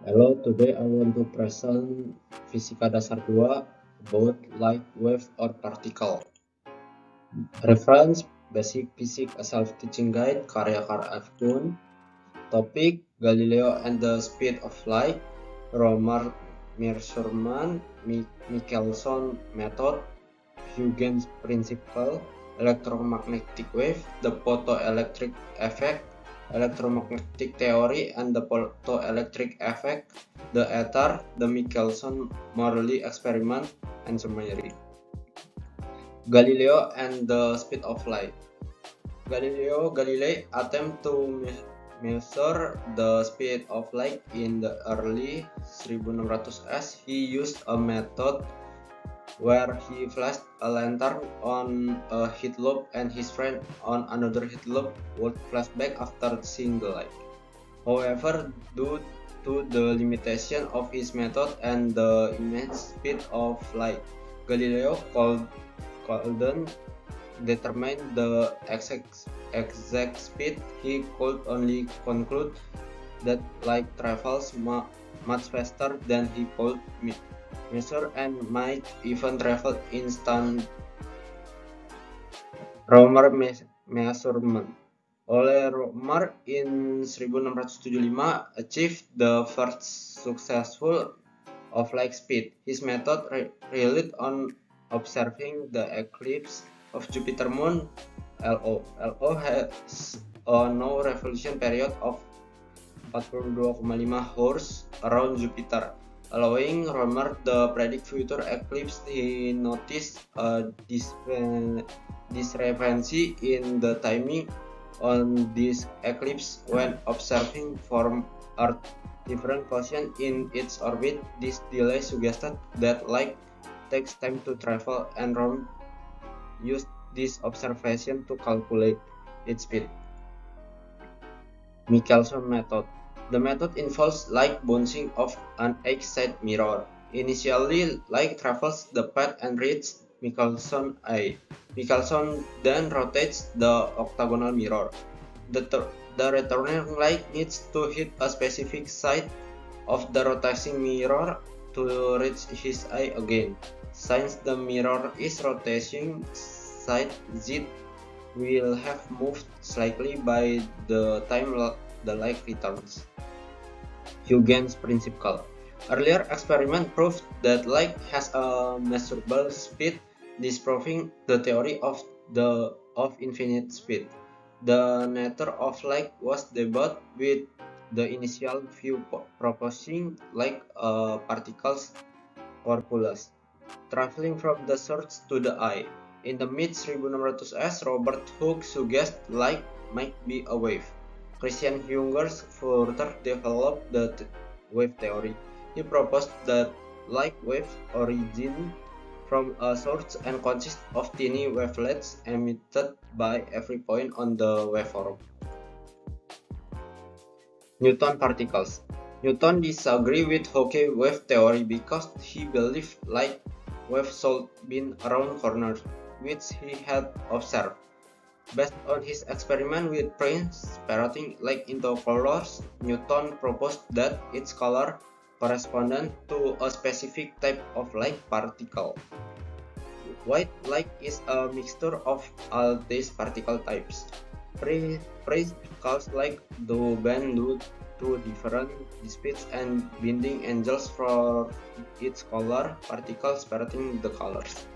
Hello, today I want to present Fisika Dasar 2 about light wave or particle. Reference Basic Physics a Self-Teaching Guide karya Carl F. Kuhn. Topik Galileo and the Speed of Light, Romer measurement, Michelson method, Huygens principle, electromagnetic wave, the photoelectric effect, electromagnetic theory and the photoelectric effect, the ether, the Michelson-Morley experiment, and summary. Galileo and the speed of light. Galileo Galilei attempted to measure the speed of light in the early 1600s. He used a method where he flashed a lantern on a heat loop and his friend on another heat loop would flash back after seeing the light. However, due to the limitation of his method and the immense speed of light, Galileo couldn't determine the exact speed. He could only conclude that light travels much faster than he could measure and might even travel instant Romer measurement. Romer in 1675 achieved the first successful of light speed. His method relied on observing the eclipse of Jupiter moon LO. LO has a no revolution period of 42,5 hours around Jupiter, allowing Romer to predict future eclipse. He noticed a discrepancy in the timing on this eclipse when observing from Earth different position in its orbit. This delay suggested that light takes time to travel, and Romer used this observation to calculate its speed. Michelson method. The method involves light bouncing off an X-side mirror. Initially, light travels the path and reaches Michelson eye. Michelson then rotates the octagonal mirror. The returning light needs to hit a specific side of the rotating mirror to reach his eye again. Since the mirror is rotating, side Z will have moved slightly by the time the light returns. Huygens principle. Earlier experiment proved that light has a measurable speed, disproving the theory of infinite speed. The nature of light was debated, with the initial view proposing like particles corpuscles traveling from the source to the eye. In the mid-1600s, Robert Hooke suggested light might be a wave. Christian Huygens further developed the wave theory. He proposed that light waves origin from a source and consist of tiny wavelets emitted by every point on the waveform. Newton particles. Newton disagreed with Hooke's wave theory because he believed light waves should be around corners, which he had observed. Based on his experiment with print separating light into colors, Newton proposed that its color corresponded to a specific type of light particle. White light is a mixture of all these particle types. Particles like do bend due to different speeds and bending angles for its color particles separating the colors.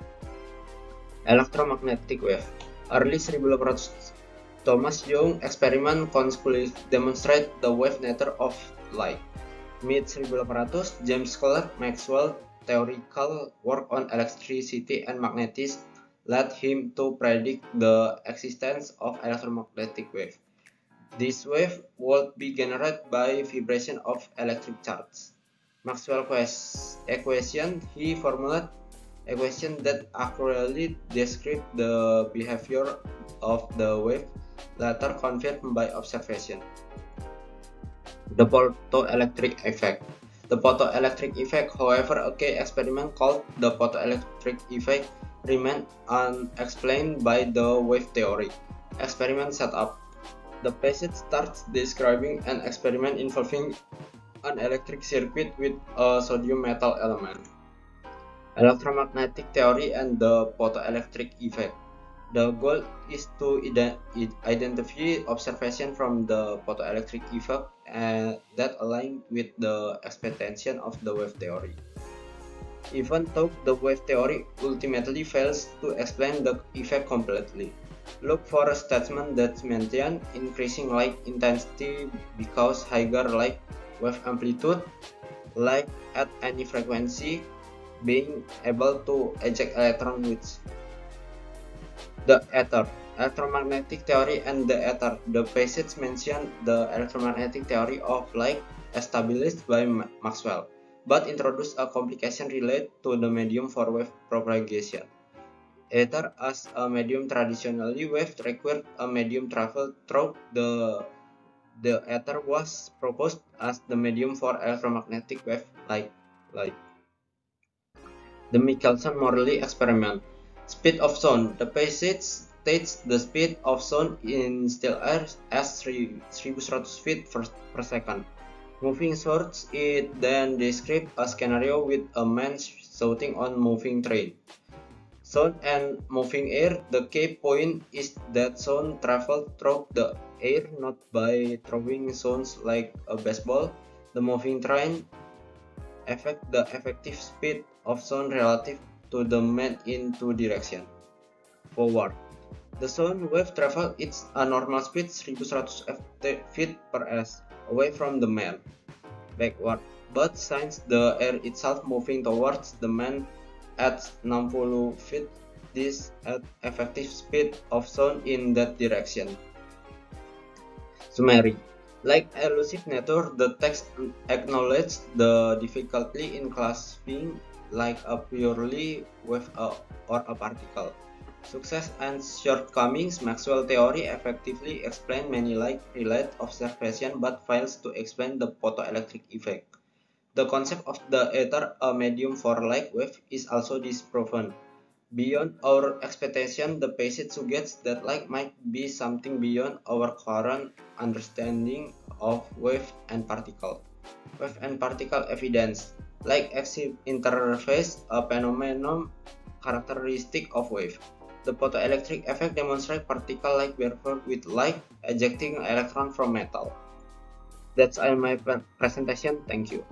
Electromagnetic wave. Early 1800s, Thomas Young experiment conclusively demonstrate the wave nature of light. Mid-1800s, James Clerk Maxwell theoretical work on electricity and magnetism led him to predict the existence of electromagnetic wave. This wave would be generated by vibration of electric charge. Maxwell's equation, he formulated equation that accurately describe the behavior of the wave, later confirmed by observation. The photoelectric effect. The photoelectric effect, however, a key experiment called the photoelectric effect remained unexplained by the wave theory. Experiment setup. The passage starts describing an experiment involving an electric circuit with a sodium metal element. Electromagnetic theory and the photoelectric effect. The goal is to identify observation from the photoelectric effect that align with the expectation of the wave theory. Even though the wave theory ultimately fails to explain the effect completely, look for a statement that mentions increasing light intensity because higher light wave amplitude, light at any frequency, being able to eject electrons with the ether. Electromagnetic theory and the ether. The passage mentions the electromagnetic theory of light established by Maxwell, but introduced a complication related to the medium for wave propagation. Ether as a medium traditionally wave required a medium travel through the ether was proposed as the medium for electromagnetic wave light. The Michelson-Morley experiment. Speed of sound. The passage states the speed of sound in still air as 1100 feet per second. Moving shorts, it then describes a scenario with a man shouting on moving train. Sound and moving air. The key point is that sound travels through the air, not by throwing sounds like a baseball. The moving train affect the effective speed of sound relative to the man in two directions. Forward. The sound wave travel its a normal speed 1100 feet per s away from the man. Backward. But since the air itself moving towards the man at 60 feet, this at effective speed of sound in that direction. Summary. Like elusive nature, the text acknowledges the difficulty in classifying like a purely wave or a particle. Success and shortcomings. Maxwell theory effectively explains many light-related observations but fails to explain the photoelectric effect. The concept of the ether, a medium for light wave, is also disproven. Beyond our expectation, the passage suggests that light might be something beyond our current understanding of wave and particle. Wave and particle evidence. Light exit interface, a phenomenon characteristic of wave. The photoelectric effect demonstrates particle-like behavior with light ejecting electron from metal. That's all my presentation. Thank you.